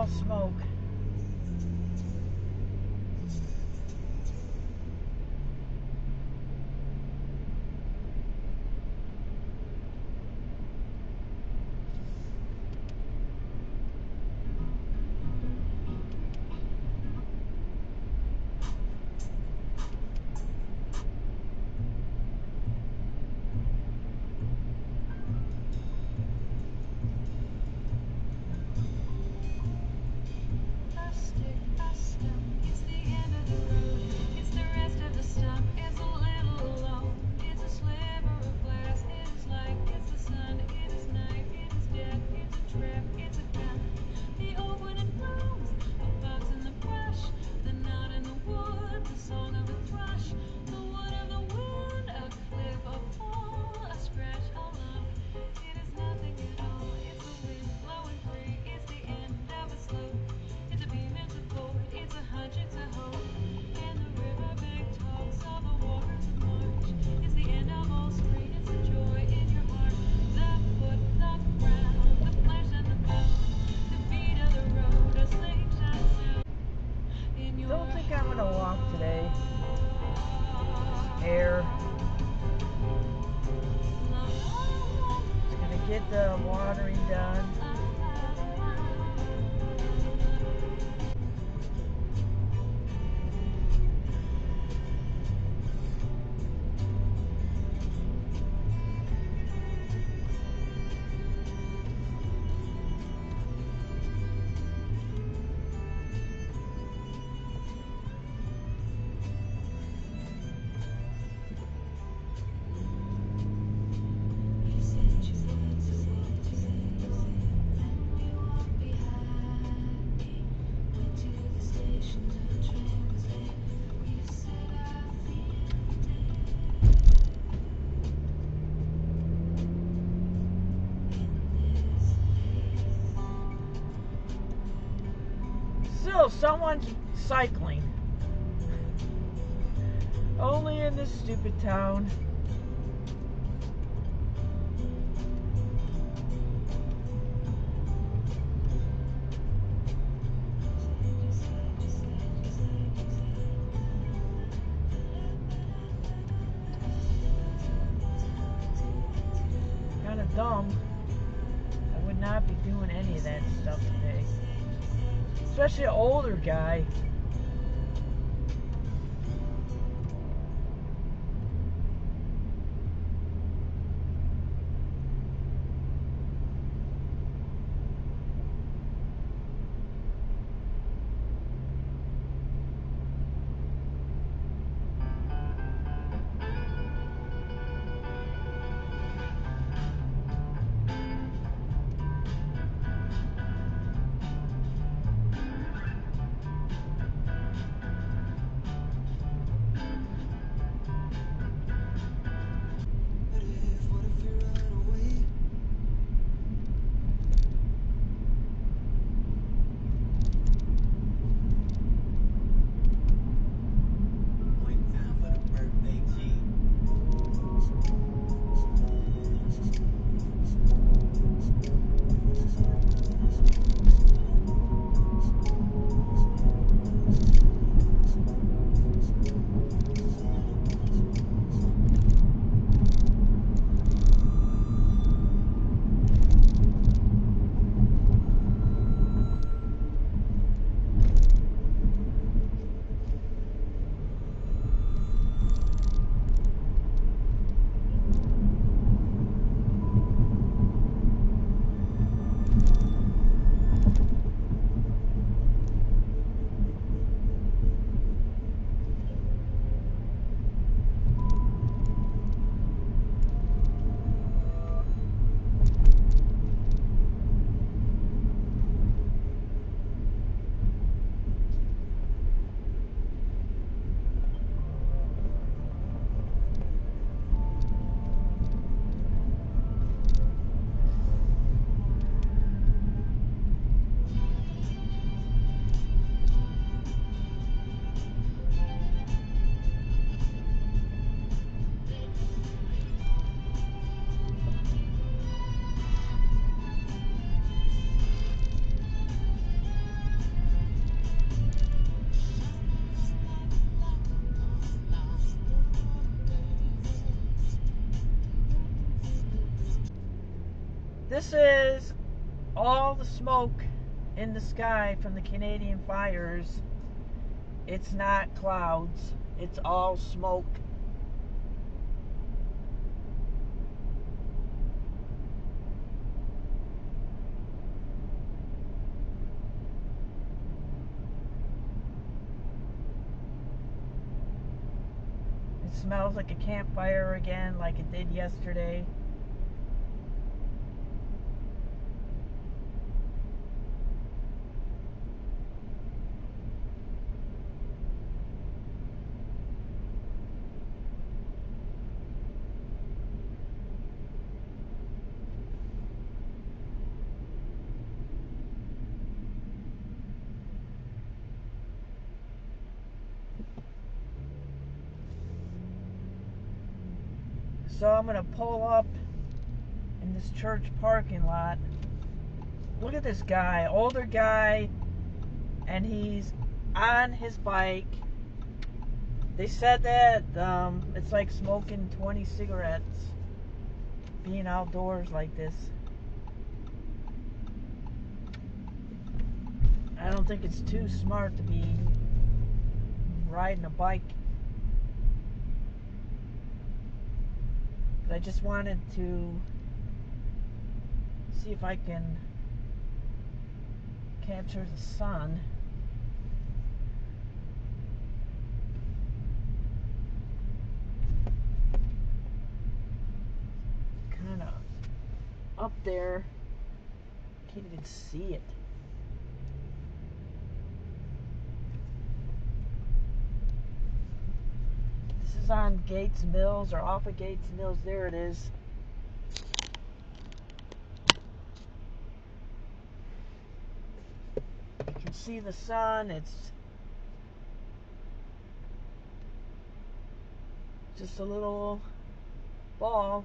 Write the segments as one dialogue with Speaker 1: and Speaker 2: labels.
Speaker 1: all smoke. Don't think I'm gonna walk today. Air. Just gonna get the watering done. Still, someone's cycling. Only in this stupid town. Kind of dumb. I would not be doing any of that stuff today. Especially an older guy. This is all the smoke in the sky from the Canadian fires. It's not clouds, it's all smoke. It smells like a campfire again, like it did yesterday. So I'm going to pull up in this church parking lot. Look at this guy, older guy, and he's on his bike. They said that it's like smoking 20 cigarettes being outdoors like this. I don't think it's too smart to be riding a bike. But I just wanted to see if I can capture the sun. Kind of up there. Can't even see it. This is on Gates Mills, or off of Gates Mills. There it is. You can see the sun. It's just a little ball.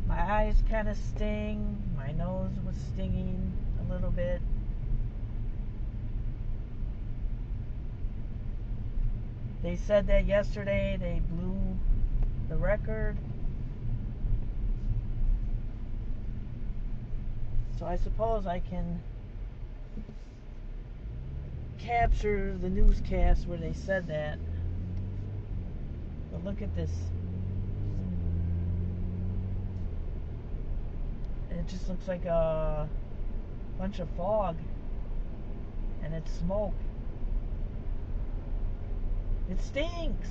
Speaker 1: My eyes kind of sting. My nose was stinging a little bit. They said that yesterday they blew the record. So I suppose I can capture the newscast where they said that. But look at this. It just looks like a bunch of fog, and it's smoke. It stinks.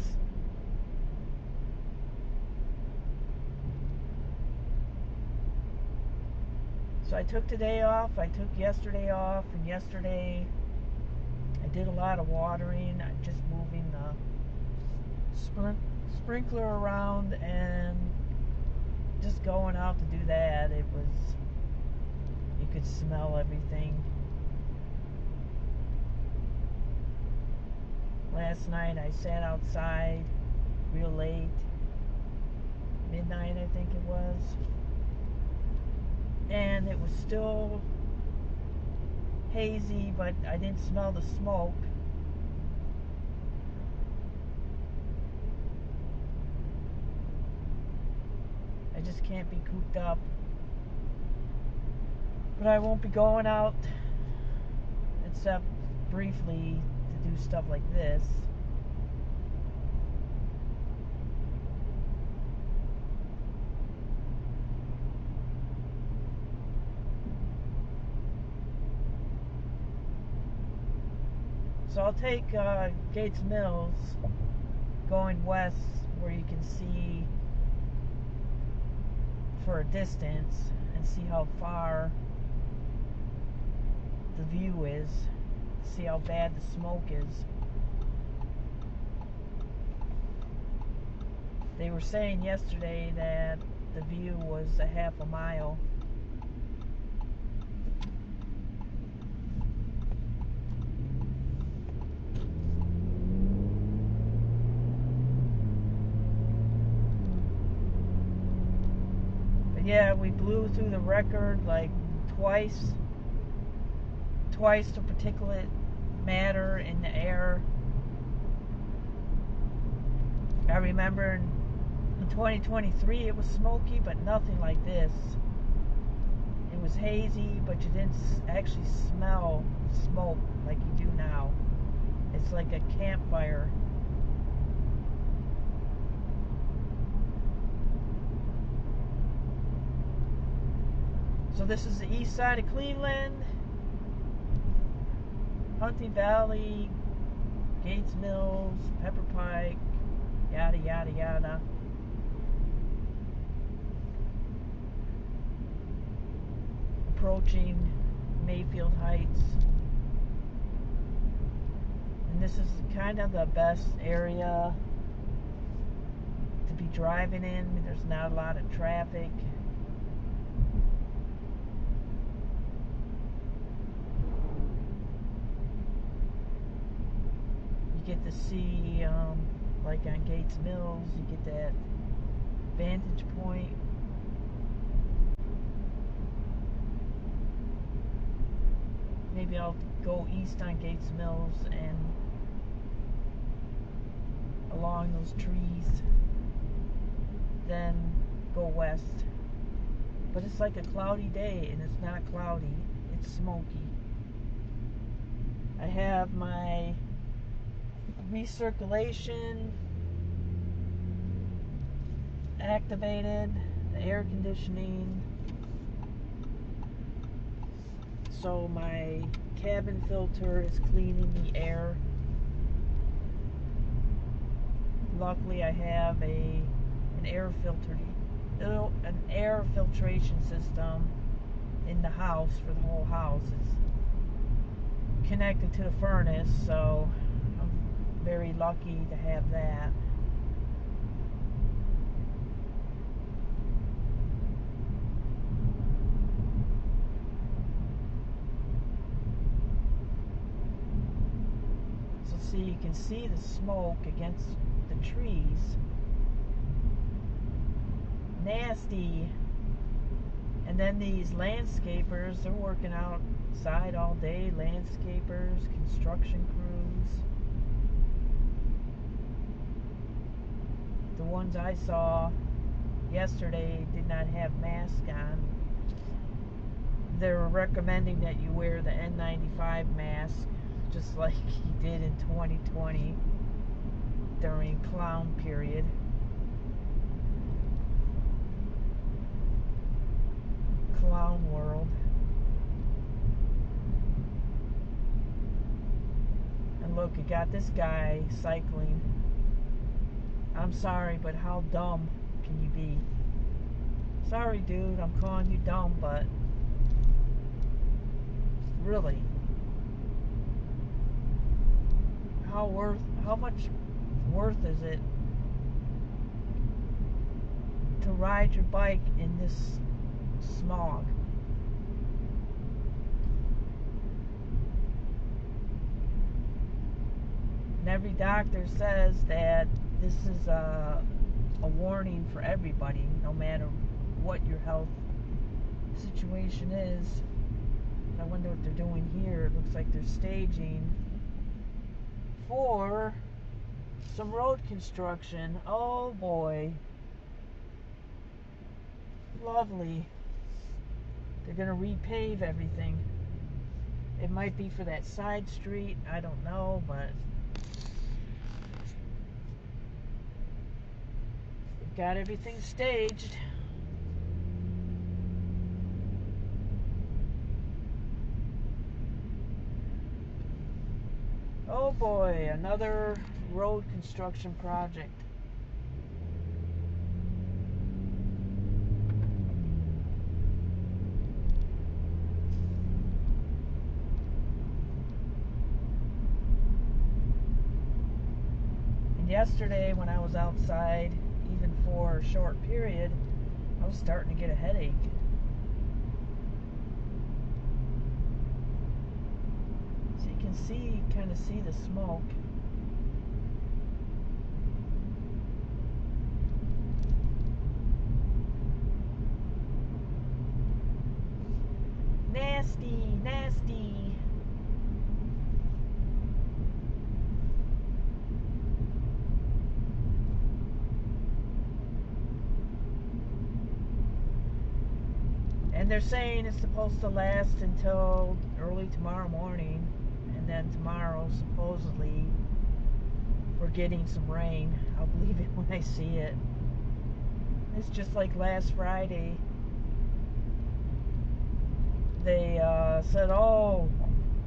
Speaker 1: So I took today off. I took yesterday off, and yesterday I did a lot of watering, just moving the sprinkler around and just going out to do that. It was, you could smell everything. Last night I sat outside real late, midnight I think it was, and it was still hazy, but I didn't smell the smoke. I just can't be cooped up. But I won't be going out except briefly to do stuff like this. So I'll take Gates Mills going west, where you can see for a distance and see how far the view is, see how bad the smoke is. They were saying yesterday that the view was a half a mile. Yeah, we blew through the record like twice the particulate matter in the air. I remember in 2023 it was smoky, but nothing like this. It was hazy, but you didn't actually smell smoke like you do now. It's like a campfire. So this is the east side of Cleveland, Hunting Valley, Gates Mills, Pepper Pike, yada yada yada. Approaching Mayfield Heights. And this is kind of the best area to be driving in. There's not a lot of traffic. You get to see, like on Gates Mills, you get that vantage point. Maybe I'll go east on Gates Mills and along those trees, then go west. But it's like a cloudy day, and it's not cloudy, it's smoky. I have my recirculation activated, the air conditioning, so my cabin filter is cleaning the air. Luckily I have an air filtration system in the house for the whole house. It's connected to the furnace, so I'm very lucky to have that. So see, you can see the smoke against the trees. Nasty. And then these landscapers, they're working outside all day. Landscapers, construction crews. The ones I saw yesterday did not have masks on. They're recommending that you wear the N95 mask, just like he did in 2020 during clown period. Clown world. And look, you got this guy cycling. I'm sorry, but how dumb can you be? Sorry, dude, I'm calling you dumb, but really, how much worth is it to ride your bike in this smog? And every doctor says that this is a warning for everybody, no matter what your health situation is. I wonder what they're doing here. It looks like they're staging for some road construction. Oh boy. Lovely. They're going to repave everything. It might be for that side street, I don't know, but they've got everything staged. Oh boy, another road construction project. And yesterday when I was outside, even for a short period, I was starting to get a headache. So you can kind of see the smoke. And they're saying it's supposed to last until early tomorrow morning. And then tomorrow, supposedly, we're getting some rain. I'll believe it when I see it. It's just like last Friday. They said, oh,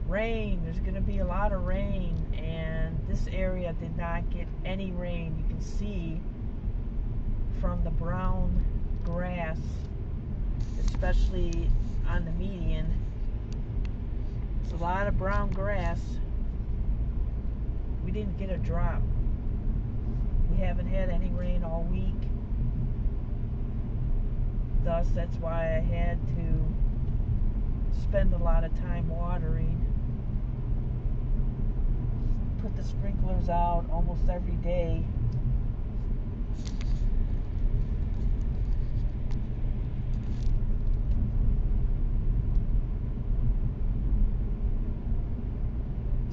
Speaker 1: rain, there's going to be a lot of rain. And this area did not get any rain. You can see from the brown grass, especially on the median. It's a lot of brown grass. We didn't get a drop. We haven't had any rain all week. Thus, that's why I had to spend a lot of time watering. Put the sprinklers out almost every day.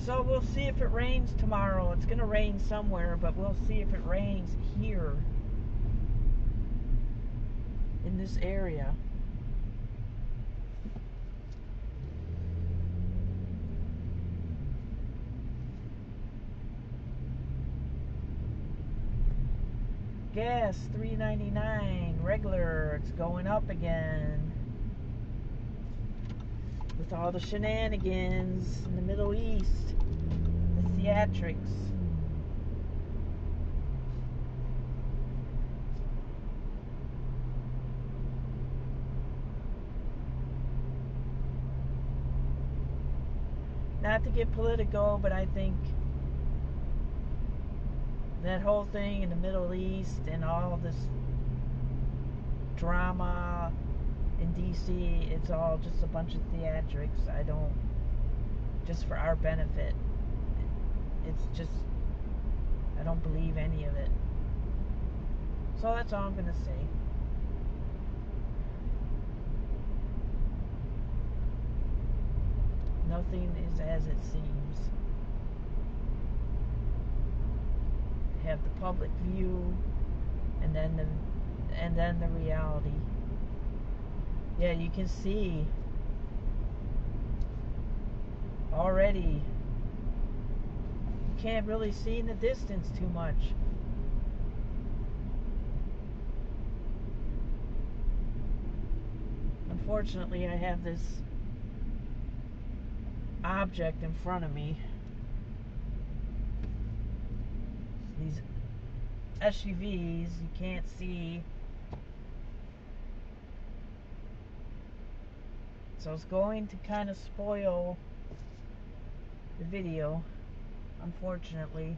Speaker 1: So we'll see if it rains tomorrow. It's going to rain somewhere, but we'll see if it rains here in this area. Gas $3.99 regular. It's going up again with all the shenanigans in the Middle East. The theatrics. Not to get political, but I think that whole thing in the Middle East and all this drama in DC, it's all just a bunch of theatrics. Just for our benefit. It's just, I don't believe any of it. So that's all I'm going to say. Nothing is as it seems. Have the public view, and then the reality. Yeah, you can see already. You can't really see in the distance too much. Unfortunately, I have this object in front of me. These SUVs, you can't see. So it's going to kind of spoil the video, unfortunately.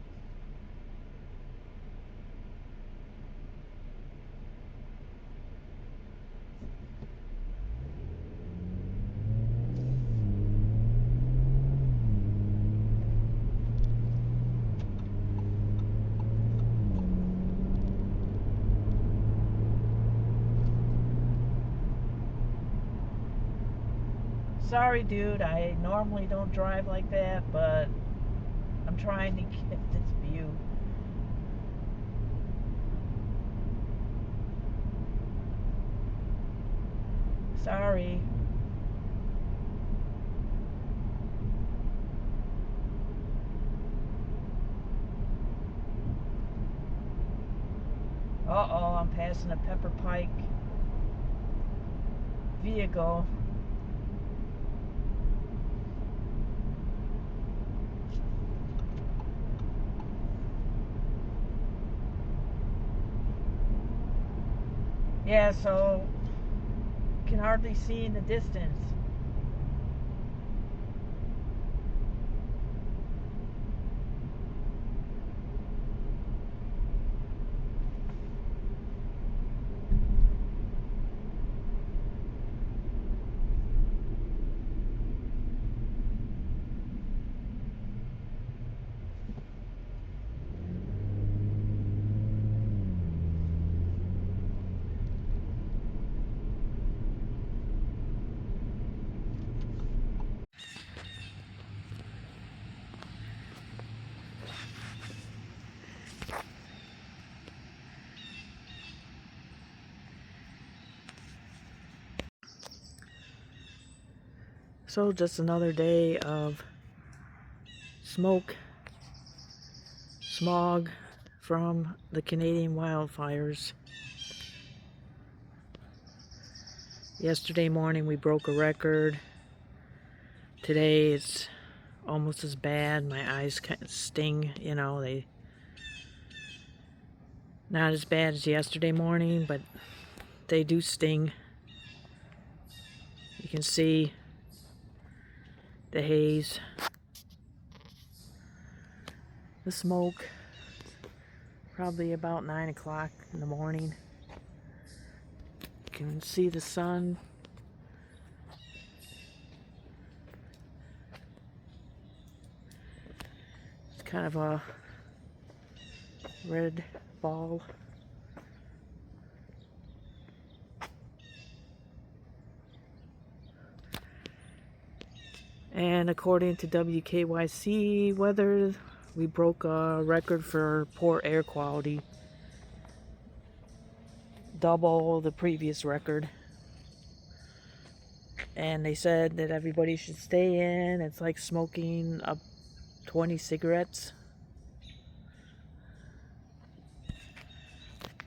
Speaker 1: Sorry, dude, I normally don't drive like that, but I'm trying to get this view. Sorry. Uh-oh, I'm passing a Pepper Pike vehicle. Yeah, so you can hardly see in the distance. So just another day of smoke, smog from the Canadian wildfires. Yesterday morning we broke a record. Today it's almost as bad. My eyes kind of sting, you know, they not as bad as yesterday morning, but they do sting. You can see the haze, the smoke, probably about 9 o'clock in the morning. You can see the sun. It's kind of a red ball. And according to WKYC weather, we broke a record for poor air quality. Double the previous record. And they said that everybody should stay in. It's like smoking up 20 cigarettes.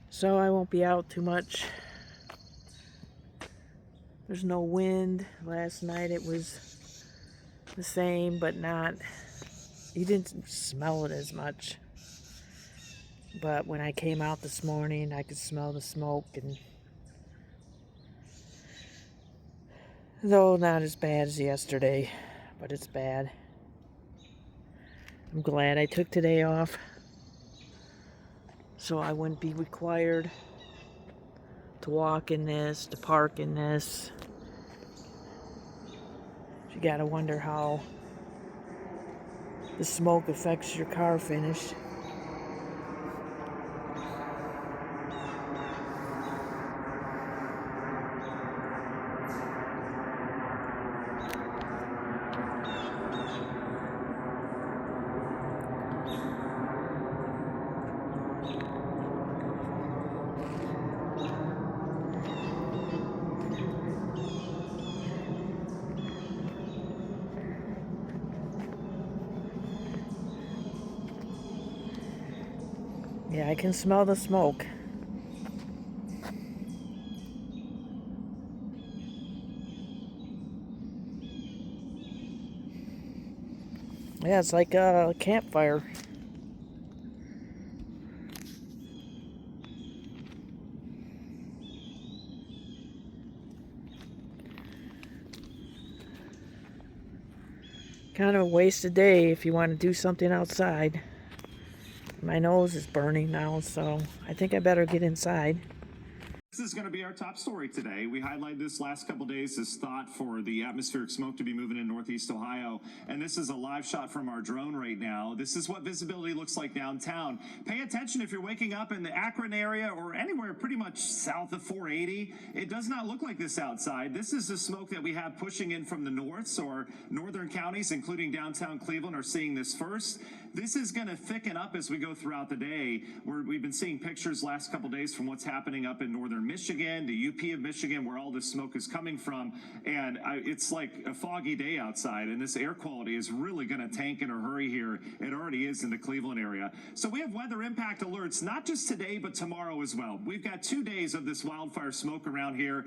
Speaker 1: So I won't be out too much. There's no wind. Last night it was the same, but not, you didn't smell it as much. But when I came out this morning, I could smell the smoke, and though not as bad as yesterday, but it's bad. I'm glad I took today off so I wouldn't be required to walk in this, to park in this. You gotta wonder how the smoke affects your car finish. Yeah, I can smell the smoke. Yeah, it's like a campfire. Kind of a wasted day if you want to do something outside. My nose is burning now, so I think I better get inside.
Speaker 2: This is going to be our top story today. We highlighted this last couple days as thought for the atmospheric smoke to be moving in northeast Ohio. And this is a live shot from our drone right now. This is what visibility looks like downtown. Pay attention if you're waking up in the Akron area or anywhere pretty much south of 480. It does not look like this outside. This is the smoke that we have pushing in from the north, so our northern counties, including downtown Cleveland, are seeing this first. This is going to thicken up as we go throughout the day. We've been seeing pictures last couple days from what's happening up in northern Michigan, the UP of Michigan, where all this smoke is coming from. And it's like a foggy day outside, and this air quality is really going to tank in a hurry here. It already is in the Cleveland area. So we have weather impact alerts, not just today, but tomorrow as well. We've got 2 days of this wildfire smoke around here.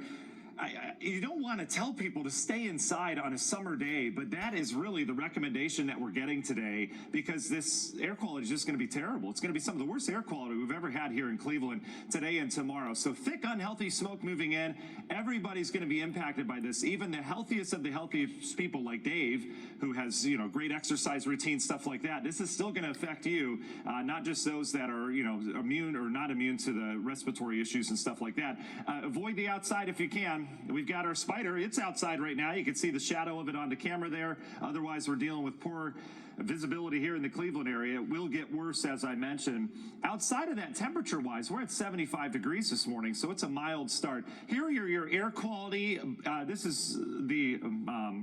Speaker 2: You don't want to tell people to stay inside on a summer day, but that is really the recommendation that we're getting today, because this air quality is just going to be terrible. It's going to be some of the worst air quality we've ever had here in Cleveland today and tomorrow. So thick, unhealthy smoke moving in. Everybody's going to be impacted by this. Even the healthiest of the healthiest people like Dave, who has, great exercise routine, stuff like that. This is still going to affect you, not just those that are, immune or not immune to the respiratory issues and stuff like that. Avoid the outside if you can. We've got our spider. It's outside right now. You can see the shadow of it on the camera there. Otherwise, we're dealing with poor visibility here in the Cleveland area. It will get worse, as I mentioned. Outside of that, temperature-wise, we're at 75 degrees this morning, so it's a mild start. Here are your air quality. This is the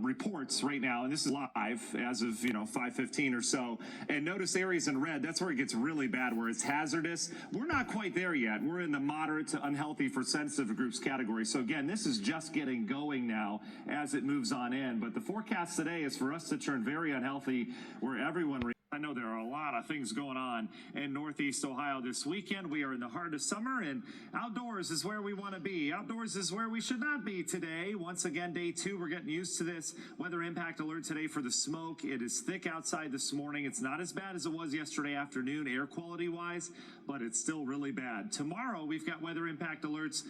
Speaker 2: reports right now, and this is live as of 5:15 or so. And notice areas in red. That's where it gets really bad, where it's hazardous. We're not quite there yet. We're in the moderate to unhealthy for sensitive groups category. So again, this is is just getting going now as it moves on in. But the forecast today is for us to turn very unhealthy where everyone. I know there are a lot of things going on in Northeast Ohio this weekend. We are in the heart of summer, and outdoors is where we want to be. Outdoors is where we should not be today. Once again, day 2, we're getting used to this weather impact alert today for the smoke. It is thick outside this morning. It's not as bad as it was yesterday afternoon, air quality wise, but it's still really bad. Tomorrow, we've got weather impact alerts.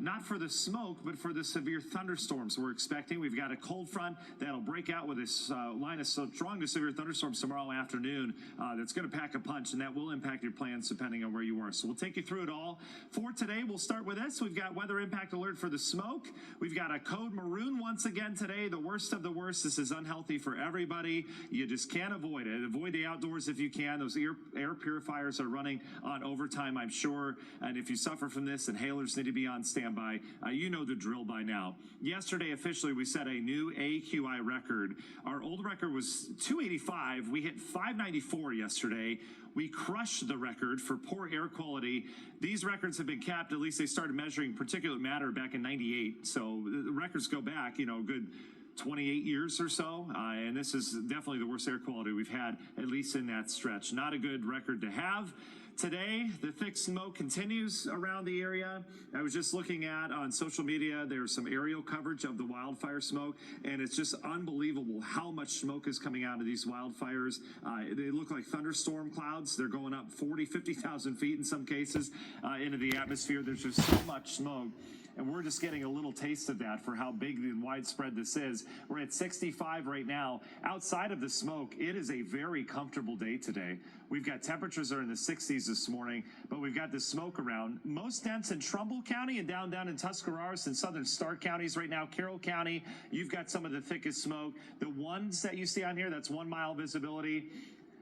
Speaker 2: Not for the smoke, but for the severe thunderstorms we're expecting. We've got a cold front that'll break out with this line of strong to severe thunderstorms tomorrow afternoon that's going to pack a punch, and that will impact your plans depending on where you are. So we'll take you through it all. For today, we'll start with this. We've got weather impact alert for the smoke. We've got a code maroon once again today. The worst of the worst. This is unhealthy for everybody. You just can't avoid it. Avoid the outdoors if you can. Those air purifiers are running on overtime, I'm sure. And if you suffer from this, inhalers need to be on standby. You know the drill by now. Yesterday, officially, we set a new AQI record. Our old record was 285. We hit 594 yesterday. We crushed the record for poor air quality. These records have been capped. At least they started measuring particulate matter back in 98. So the records go back, a good 28 years or so, and this is definitely the worst air quality we've had, at least in that stretch. Not a good record to have. Today, the thick smoke continues around the area. I was just looking at on social media, there's some aerial coverage of the wildfire smoke, and it's just unbelievable how much smoke is coming out of these wildfires. They look like thunderstorm clouds. They're going up 40, 50,000 feet in some cases into the atmosphere. There's just so much smoke. And we're just getting a little taste of that for how big and widespread this is. We're at 65 right now. Outside of the smoke, it is a very comfortable day today. We've got temperatures that are in the 60s this morning, but we've got the smoke around. Most dense in Trumbull County and down in Tuscarawas and southern Stark counties right now. Carroll County, you've got some of the thickest smoke. The ones that you see on here, that's 1 mile visibility.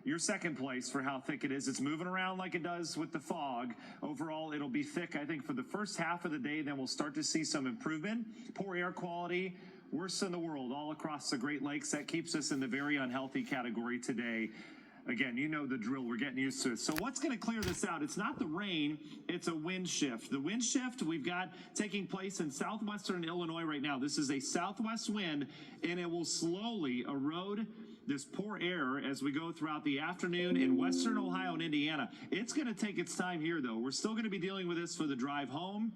Speaker 2: Your second place for how thick it is. It's moving around like it does with the fog. Overall, it'll be thick, I think, for the first half of the day. Then we'll start to see some improvement. Poor air quality, worst in the world all across the Great Lakes. That keeps us in the very unhealthy category today. Again, you know the drill. We're getting used to it. So what's going to clear this out? It's not the rain. It's a wind shift. The wind shift we've got taking place in southwestern Illinois right now. This is a southwest wind, and it will slowly erode this poor air as we go throughout the afternoon in western Ohio and Indiana. It's going to take its time here, though. We're still going to be dealing with this for the drive home.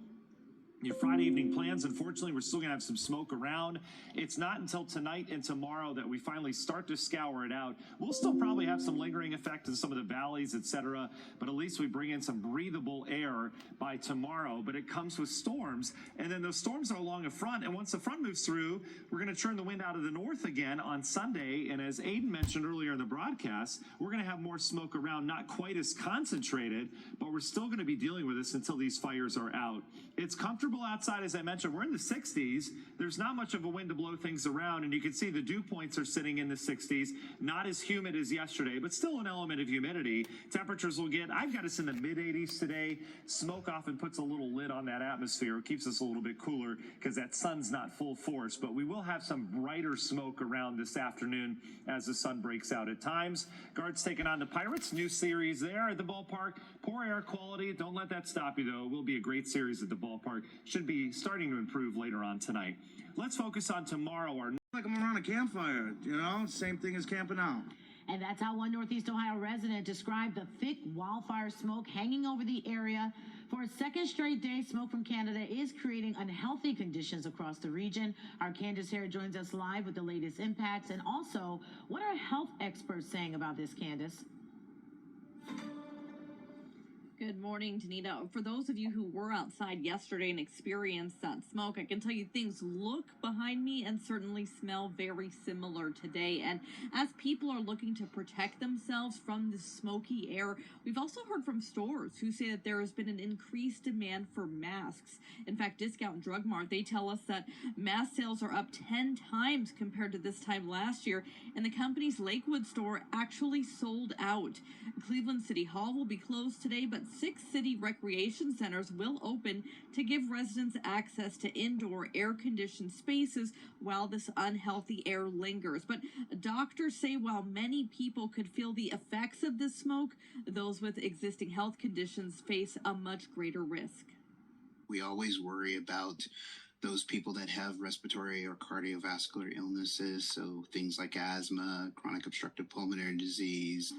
Speaker 2: Your Friday evening plans, unfortunately, we're still going to have some smoke around. It's not until tonight and tomorrow that we finally start to scour it out. We'll still probably have some lingering effect in some of the valleys, etc., but at least we bring in some breathable air by tomorrow. But it comes with storms, and then those storms are along a front, and once the front moves through, we're going to turn the wind out of the north again on Sunday, and as Aiden mentioned earlier in the broadcast, we're going to have more smoke around, not quite as concentrated, but we're still going to be dealing with this until these fires are out. It's comfortable outside, as I mentioned. We're in the 60s. There's not much of a wind to blow things around, and you can see the dew points are sitting in the 60s. Not as humid as yesterday, but still an element of humidity. Temperatures will get, I've got us in the mid-80s today. Smoke often puts a little lid on that atmosphere. It keeps us a little bit cooler because that sun's not full force, but we will have some brighter smoke around this afternoon as the sun breaks out at times. Guards taking on the Pirates. New series there at the ballpark. Poor air quality. Don't let that stop you, though. It will be a great series at the ballpark. Should be starting to improve later on tonight. Let's focus on tomorrow.
Speaker 3: Like I'm around a campfire, same thing as camping out.
Speaker 4: And that's how one Northeast Ohio resident described the thick wildfire smoke hanging over the area. For a second straight day, smoke from Canada is creating unhealthy conditions across the region. Our Candace Hare joins us live with the latest impacts. And also, what are health experts saying about this, Candace?
Speaker 5: Good morning, Danita. For those of you who were outside yesterday and experienced that smoke, I can tell you things look behind me and certainly smell very similar today. And as people are looking to protect themselves from the smoky air, we've also heard from stores who say that there has been an increased demand for masks. In fact, Discount Drug Mart, they tell us that mask sales are up 10 times compared to this time last year, and the company's Lakewood store actually sold out. Cleveland City Hall will be closed today, but 6 city recreation centers will open to give residents access to indoor air-conditioned spaces while this unhealthy air lingers. But doctors say while many people could feel the effects of this smoke, those with existing health conditions face a much greater risk.
Speaker 6: We always worry about those people that have respiratory or cardiovascular illnesses, so things like asthma, chronic obstructive pulmonary disease.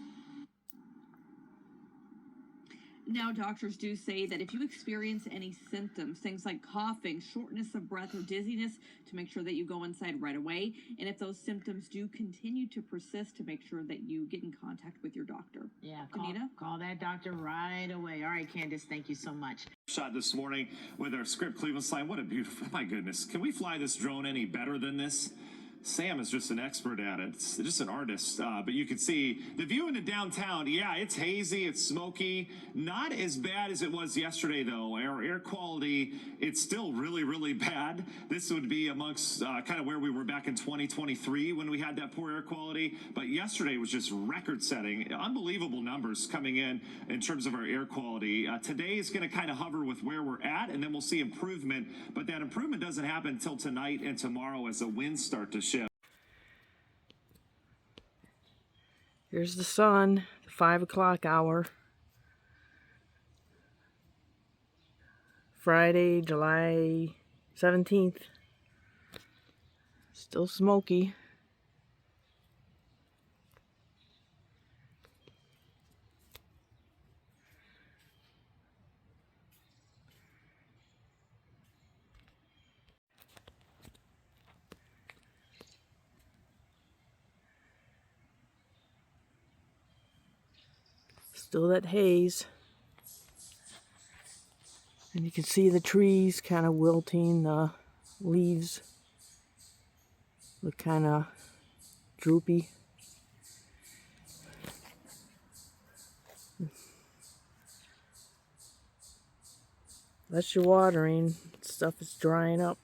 Speaker 5: Now, doctors do say that if you experience any symptoms, things like coughing, shortness of breath, or dizziness, to make sure that you go inside right away. And if those symptoms do continue to persist, to make sure that you get in contact with your doctor.
Speaker 4: Yeah,
Speaker 5: Call
Speaker 4: that doctor right away. All right, Candace, thank you so much.
Speaker 2: Shot this morning with our script Cleveland sign. What a beautiful, my goodness. Can we fly this drone any better than this? Sam is just an expert at it. It's just an artist. But you can see the view into downtown. Yeah, it's hazy. It's smoky. Not as bad as it was yesterday, though. Our air quality, it's still really, really bad. This would be amongst kind of where we were back in 2023 when we had that poor air quality. But yesterday was just record-setting. Unbelievable numbers coming in terms of our air quality. Today is going to kind of hover with where we're at, and then we'll see improvement. But that improvement doesn't happen until tonight and tomorrow as the winds start to shift.
Speaker 1: Here's the sun, the 5 o'clock hour. Friday, July 17th. Still smoky. Still that haze. And you can see the trees kind of wilting, the leaves look kind of droopy. Unless you're watering, stuff is drying up.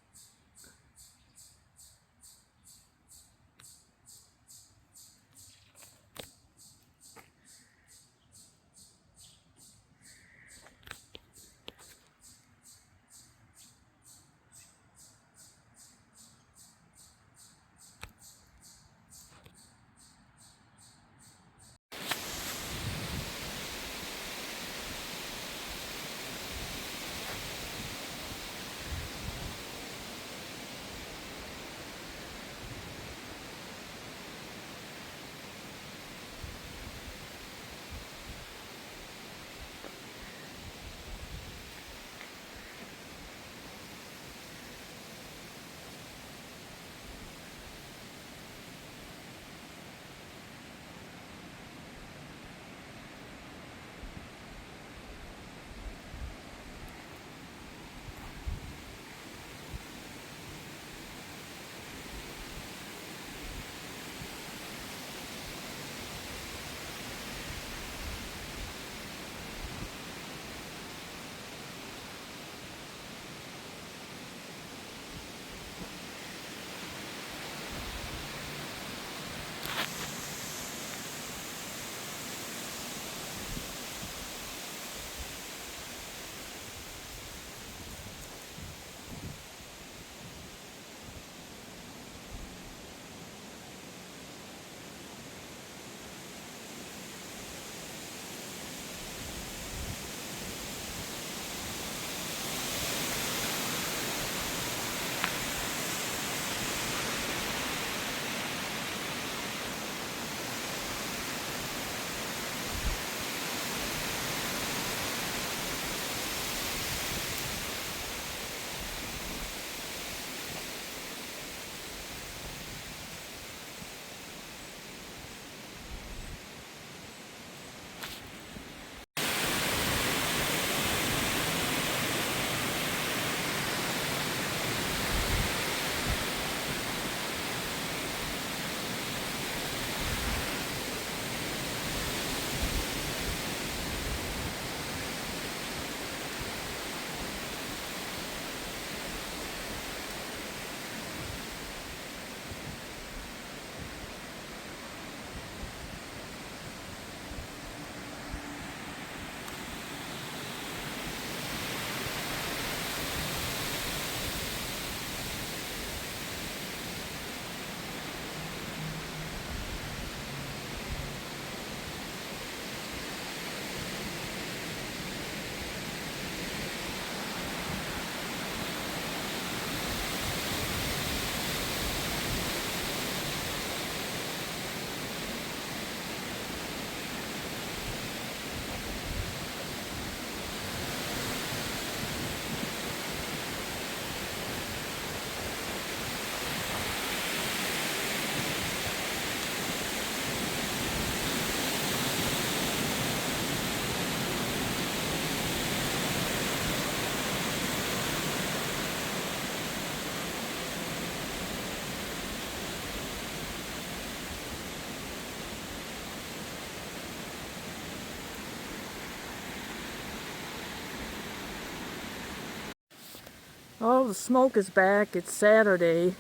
Speaker 1: Oh, the smoke is back. It's Saturday,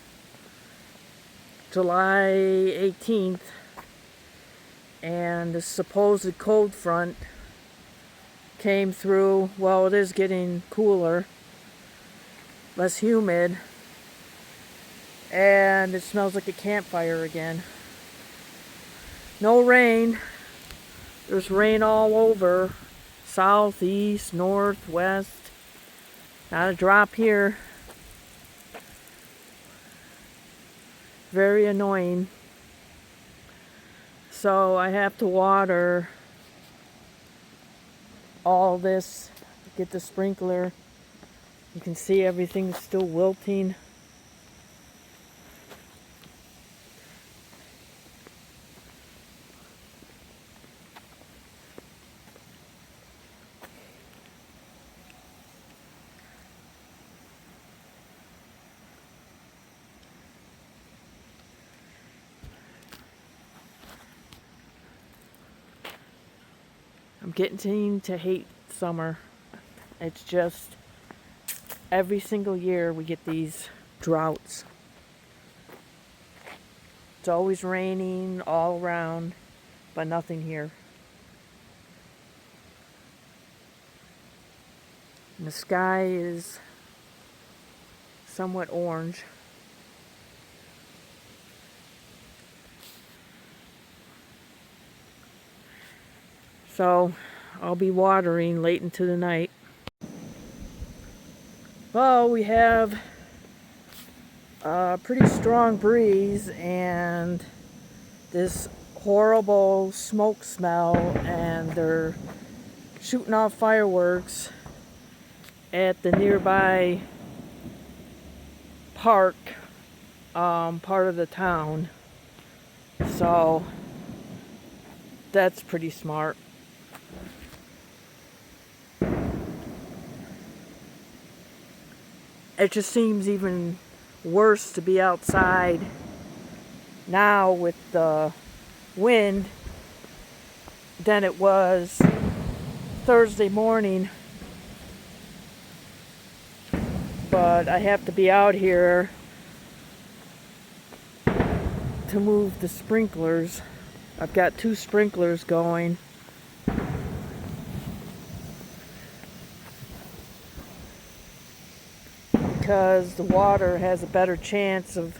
Speaker 1: July 18th, and the supposed cold front came through. Well, it is getting cooler, less humid, and it smells like a campfire again. No rain. There's rain all over, south, east, north, west. Not a drop here. Very annoying. So I have to water all this, get the sprinkler. You can see everything's still wilting. I'm getting to hate summer. It's just every single year we get these droughts. It's always raining all around, but nothing here. And the sky is somewhat orange. So I'll be watering late into the night. Well, we have a pretty strong breeze and this horrible smoke smell, and they're shooting off fireworks at the nearby park, part of the town. So that's pretty smart. It just seems even worse to be outside now with the wind than it was Thursday morning. But I have to be out here to move the sprinklers. I've got 2 sprinklers going. Because the water has a better chance of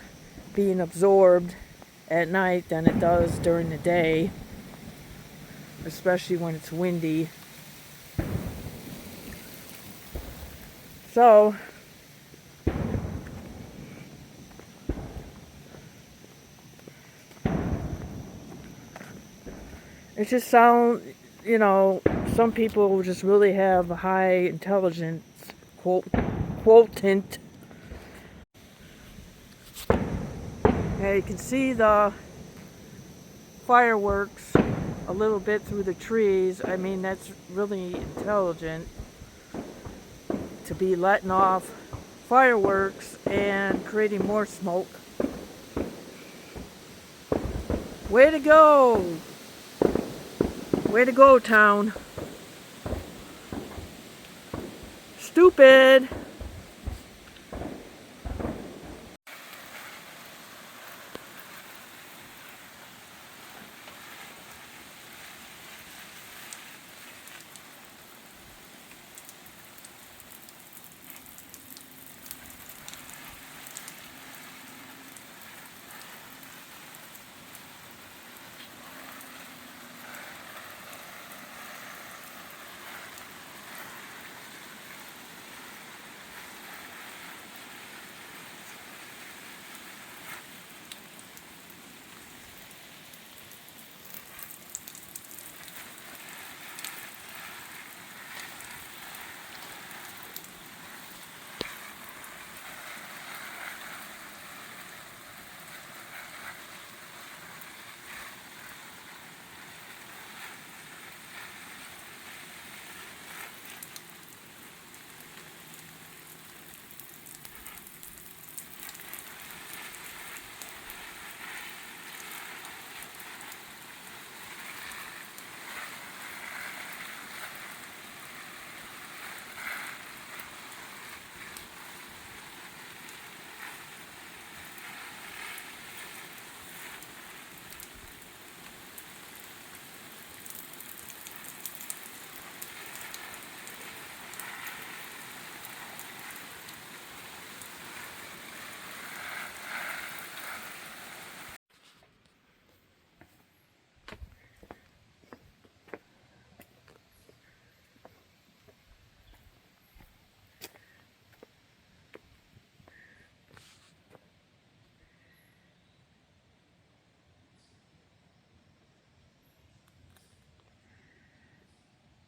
Speaker 1: being absorbed at night than it does during the day, especially when it's windy. So it just sounds, you know, some people just really have a high intelligence quotient. Okay, you can see the fireworks a little bit through the trees. I mean, that's really intelligent to be letting off fireworks and creating more smoke. Way to go! Way to go, town. Stupid!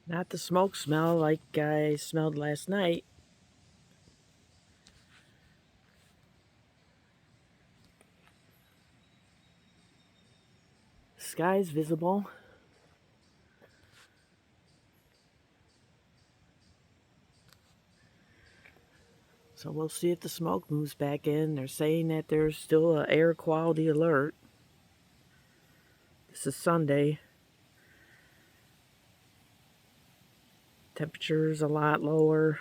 Speaker 1: Not the smoke smell like I smelled last night. Sky's visible. So we'll see if the smoke moves back in. They're saying that there's still an air quality alert. This is Sunday. Temperature's a lot lower.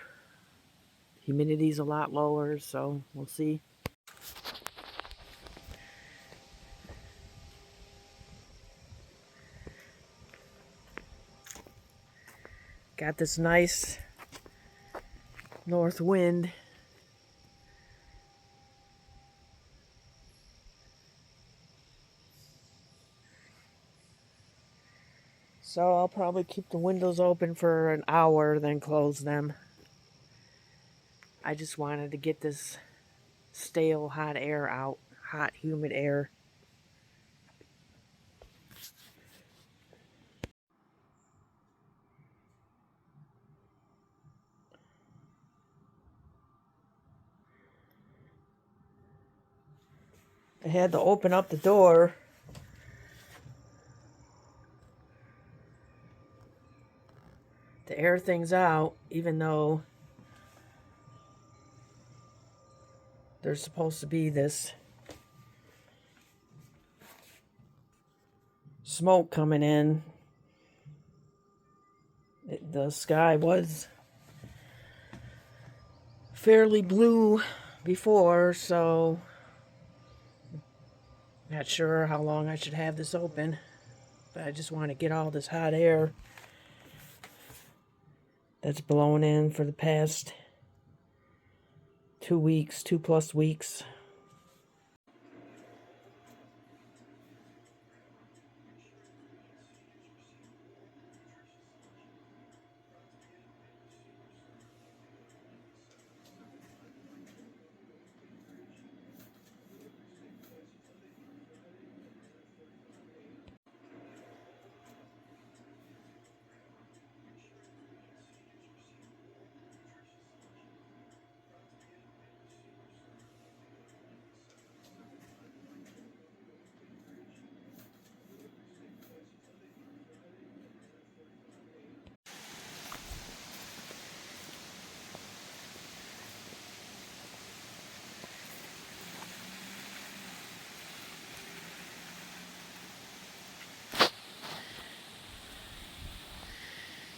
Speaker 1: Humidity's a lot lower, so we'll see. Got this nice north wind. So I'll probably keep the windows open for an hour, then close them. I just wanted to get this stale hot air out, hot humid air. I had to open up the door to air things out, even though there's supposed to be this smoke coming in. The sky was fairly blue before, so not sure how long I should have this open, but I just want to get all this hot air that's blown in for the past 2 weeks, 2+ weeks.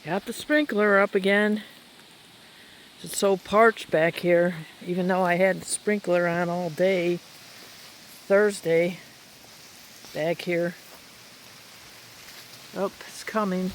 Speaker 1: Got the sprinkler up again. It's so parched back here, even though I had the sprinkler on all day Thursday back here. Oh, it's coming.